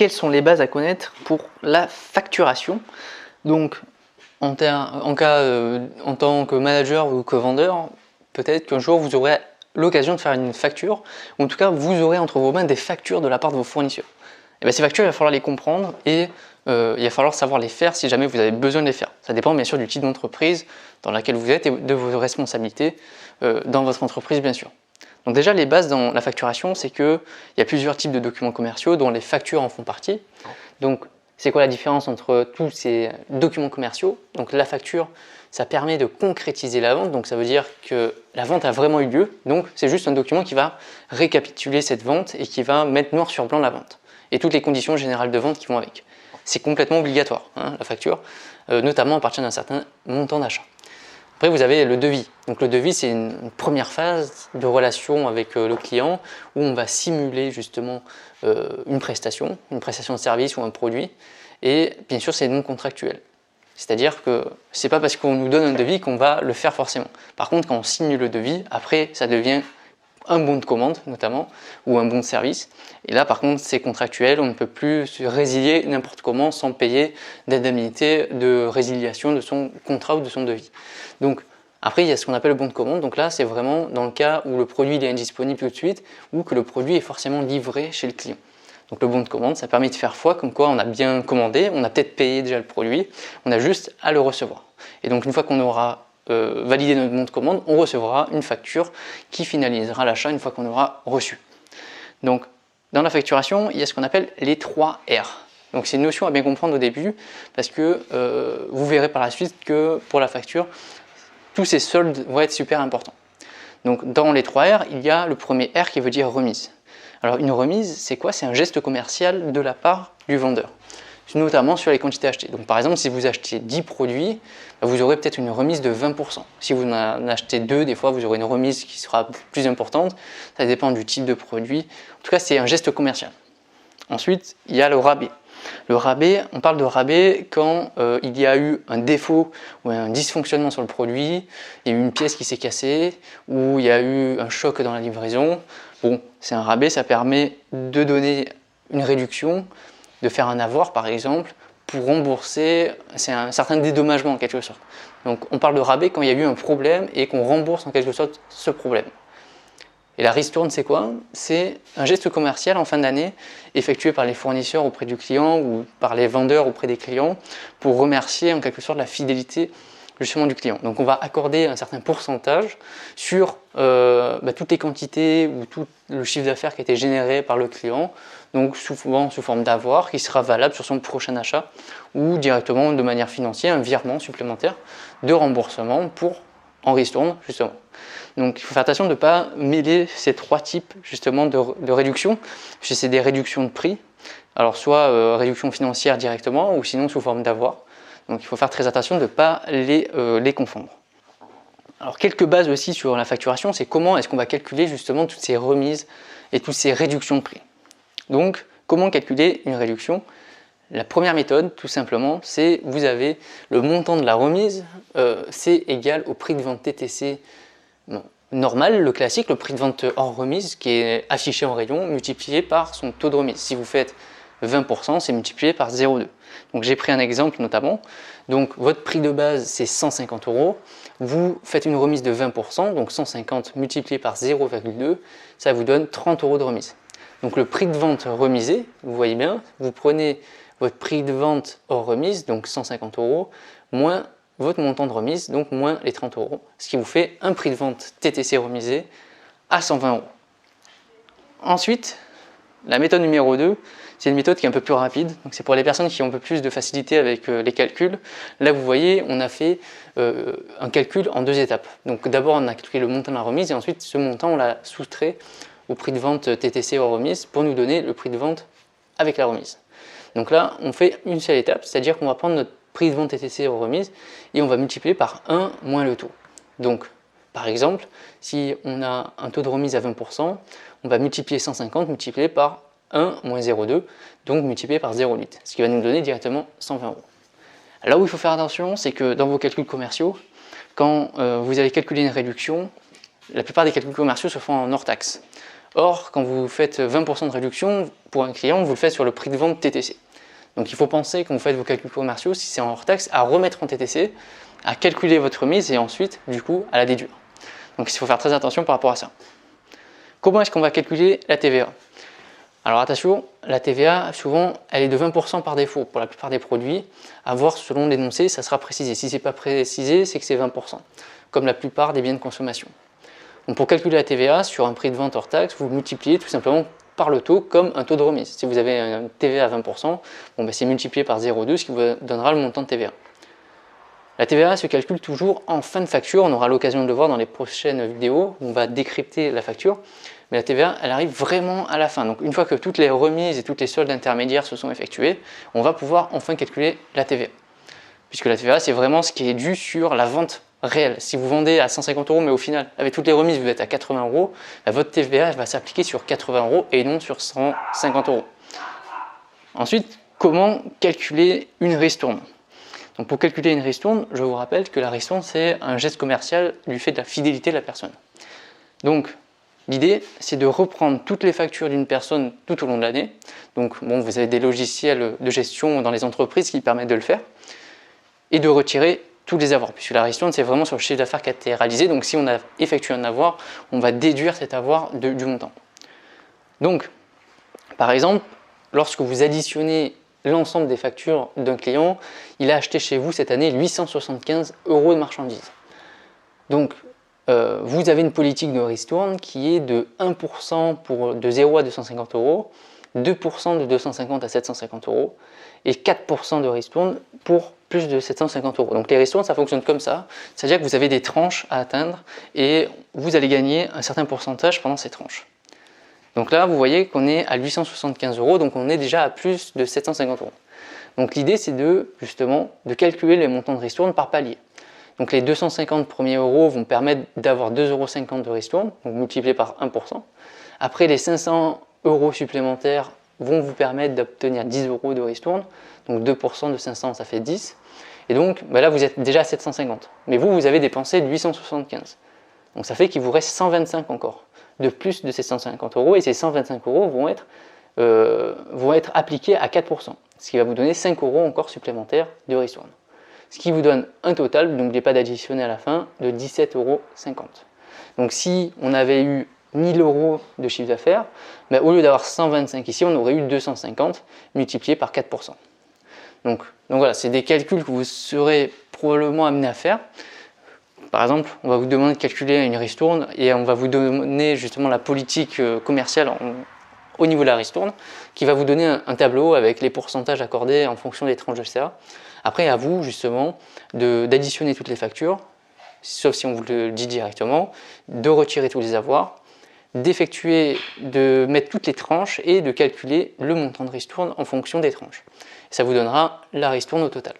quelles sont les bases à connaître pour la facturation. Donc, en tant que manager ou que vendeur, peut-être qu'un jour vous aurez l'occasion de faire une facture, ou en tout cas vous aurez entre vos mains des factures de la part de vos fournisseurs. Et bien ces factures, il va falloir les comprendre et il va falloir savoir les faire si jamais vous avez besoin de les faire. Ça dépend bien sûr du type d'entreprise dans laquelle vous êtes et de vos responsabilités dans votre entreprise bien sûr. Donc déjà les bases dans la facturation, c'est qu'il y a plusieurs types de documents commerciaux dont les factures en font partie. Donc c'est quoi la différence entre tous ces documents commerciaux? Donc la facture, ça permet de concrétiser la vente, donc ça veut dire que la vente a vraiment eu lieu, donc c'est juste un document qui va récapituler cette vente et qui va mettre noir sur blanc la vente et toutes les conditions générales de vente qui vont avec. C'est complètement obligatoire, hein, la facture, notamment à partir d'un certain montant d'achat. Après, vous avez le devis. Donc le devis, c'est une première phase de relation avec le client où on va simuler justement une prestation de service ou un produit. Et bien sûr, c'est non contractuel. C'est-à-dire que c'est pas parce qu'on nous donne un devis qu'on va le faire forcément. Par contre, quand on signe le devis, après, ça devient un bon de commande notamment, ou un bon de service. Et là par contre c'est contractuel, on ne peut plus se résilier n'importe comment sans payer d'indemnité de résiliation de son contrat ou de son devis. Donc après il y a ce qu'on appelle le bon de commande, donc là c'est vraiment dans le cas où le produit est indisponible tout de suite ou que le produit est forcément livré chez le client. Donc le bon de commande, ça permet de faire foi comme quoi on a bien commandé, on a peut-être payé déjà le produit, on a juste à le recevoir. Et donc une fois qu'on aura valider notre bon de commande, on recevra une facture qui finalisera l'achat une fois qu'on aura reçu. Donc dans la facturation, il y a ce qu'on appelle les 3 R. Donc c'est une notion à bien comprendre au début parce que vous verrez par la suite que pour la facture, tous ces soldes vont être super importants. Donc dans les 3 R, il y a le premier R qui veut dire remise. Alors une remise, c'est quoi? C'est un geste commercial de la part du vendeur, notamment sur les quantités achetées. Donc par exemple, si vous achetez 10 produits, vous aurez peut-être une remise de 20%. Si vous en achetez 2, des fois vous aurez une remise qui sera plus importante. Ça dépend du type de produit. En tout cas, c'est un geste commercial. Ensuite, il y a le rabais. Le rabais, on parle de rabais quand il y a eu un défaut ou un dysfonctionnement sur le produit, il y a eu une pièce qui s'est cassée, ou il y a eu un choc dans la livraison. Bon, c'est un rabais, ça permet de donner une réduction, de faire un avoir par exemple, pour rembourser, c'est un certain dédommagement en quelque sorte. Donc on parle de rabais quand il y a eu un problème et qu'on rembourse en quelque sorte ce problème. Et la ristourne, c'est quoi? C'est un geste commercial en fin d'année effectué par les fournisseurs auprès du client ou par les vendeurs auprès des clients pour remercier en quelque sorte la fidélité justement du client. Donc on va accorder un certain pourcentage sur toutes les quantités ou tout le chiffre d'affaires qui a été généré par le client, donc souvent sous forme d'avoir qui sera valable sur son prochain achat ou directement de manière financière, un virement supplémentaire de remboursement pour en ristourne justement. Donc il faut faire attention de ne pas mêler ces 3 types justement de réduction, puisque c'est des réductions de prix, alors soit réduction financière directement ou sinon sous forme d'avoir. Donc il faut faire très attention de ne pas les confondre. Alors quelques bases aussi sur la facturation, c'est comment est-ce qu'on va calculer justement toutes ces remises et toutes ces réductions de prix. Donc comment calculer une réduction? La première méthode, tout simplement, c'est vous avez le montant de la remise, c'est égal au prix de vente TTC normal, le classique, le prix de vente hors remise qui est affiché en rayon, multiplié par son taux de remise. Si vous faites 20%, c'est multiplié par 0,2. Donc j'ai pris un exemple notamment. Donc votre prix de base c'est 150 €. Vous faites une remise de 20%, donc 150 multiplié par 0,2, ça vous donne 30 € de remise. Donc le prix de vente remisé, vous voyez bien, vous prenez votre prix de vente hors remise, donc 150 €, moins votre montant de remise, donc moins les 30 €, ce qui vous fait un prix de vente TTC remisé à 120 €. Ensuite, la méthode numéro 2, c'est une méthode qui est un peu plus rapide, donc c'est pour les personnes qui ont un peu plus de facilité avec les calculs. Là vous voyez, on a fait un calcul en 2 étapes. Donc d'abord on a calculé le montant de la remise et ensuite ce montant on l'a soustrait au prix de vente TTC hors remise pour nous donner le prix de vente avec la remise. Donc là on fait une seule étape, c'est-à-dire qu'on va prendre notre prix de vente TTC hors remise et on va multiplier par 1 moins le taux. Donc par exemple, si on a un taux de remise à 20%, on va multiplier 150 multiplié par 1 moins 0,2, donc multiplié par 0,8, ce qui va nous donner directement 120 €. Là où il faut faire attention, c'est que dans vos calculs commerciaux, quand vous allez calculer une réduction, la plupart des calculs commerciaux se font en hors taxe. Or, quand vous faites 20% de réduction pour un client, vous le faites sur le prix de vente TTC. Donc il faut penser, quand vous faites vos calculs commerciaux, si c'est en hors taxe, à remettre en TTC, à calculer votre remise et ensuite, du coup, à la déduire. Donc il faut faire très attention par rapport à ça. Comment est-ce qu'on va calculer la TVA? Alors attention, la TVA, souvent, elle est de 20% par défaut pour la plupart des produits. À voir selon l'énoncé, ça sera précisé. Si ce n'est pas précisé, c'est que c'est 20%, comme la plupart des biens de consommation. Donc pour calculer la TVA sur un prix de vente hors taxe, vous multipliez tout simplement par le taux comme un taux de remise. Si vous avez un TVA à 20%, bon, ben c'est multiplié par 0,2, ce qui vous donnera le montant de TVA. La TVA se calcule toujours en fin de facture, on aura l'occasion de le voir dans les prochaines vidéos, où on va décrypter la facture, mais la TVA, elle arrive vraiment à la fin. Donc une fois que toutes les remises et toutes les soldes intermédiaires se sont effectuées, on va pouvoir enfin calculer la TVA. Puisque la TVA, c'est vraiment ce qui est dû sur la vente réelle. Si vous vendez à 150 €, mais au final, avec toutes les remises, vous êtes à 80 €, bah, votre TVA elle va s'appliquer sur 80 € et non sur 150 €. Ensuite, comment calculer une ristourne? Donc pour calculer une ristourne, je vous rappelle que la ristourne, c'est un geste commercial du fait de la fidélité de la personne. Donc, l'idée, c'est de reprendre toutes les factures d'une personne tout au long de l'année. Donc, bon, vous avez des logiciels de gestion dans les entreprises qui permettent de le faire. Et de retirer tous les avoirs, puisque la ristourne, c'est vraiment sur le chiffre d'affaires qui a été réalisé. Donc, si on a effectué un avoir, on va déduire cet avoir du montant. Donc, par exemple, lorsque vous additionnez l'ensemble des factures d'un client, il a acheté chez vous cette année 875 € de marchandises. Donc, vous avez une politique de ristourne qui est de 1% de 0 à 250 €, 2% de 250 à 750 € et 4% de ristourne pour plus de 750 €. Donc les ristournes, ça fonctionne comme ça, c'est-à-dire que vous avez des tranches à atteindre et vous allez gagner un certain pourcentage pendant ces tranches. Donc là, vous voyez qu'on est à 875 €, donc on est déjà à plus de 750 €. Donc l'idée, c'est justement de calculer les montants de ristourne par palier. Donc les 250 premiers euros vont permettre d'avoir 2,50 € de ristourne, donc multiplié par 1%. Après, les 500 € supplémentaires vont vous permettre d'obtenir 10 € de ristourne, donc 2% de 500, ça fait 10. Et donc là, vous êtes déjà à 750. Mais vous avez dépensé 875. Donc ça fait qu'il vous reste 125 encore, de plus de ces 150 €, et ces 125 € vont être appliqués à 4%, ce qui va vous donner 5 € encore supplémentaires de ristourne. Ce qui vous donne un total, n'oubliez pas d'additionner à la fin, de 17,50 €. Donc si on avait eu 1000 € de chiffre d'affaires, au lieu d'avoir 125 ici, on aurait eu 250 multiplié par 4%. Donc voilà, c'est des calculs que vous serez probablement amené à faire. Par exemple, on va vous demander de calculer une ristourne et on va vous donner justement la politique commerciale au niveau de la ristourne qui va vous donner un tableau avec les pourcentages accordés en fonction des tranches de CA. Après, à vous justement d'additionner toutes les factures, sauf si on vous le dit directement, de retirer tous les avoirs, de mettre toutes les tranches et de calculer le montant de ristourne en fonction des tranches. Ça vous donnera la ristourne au total.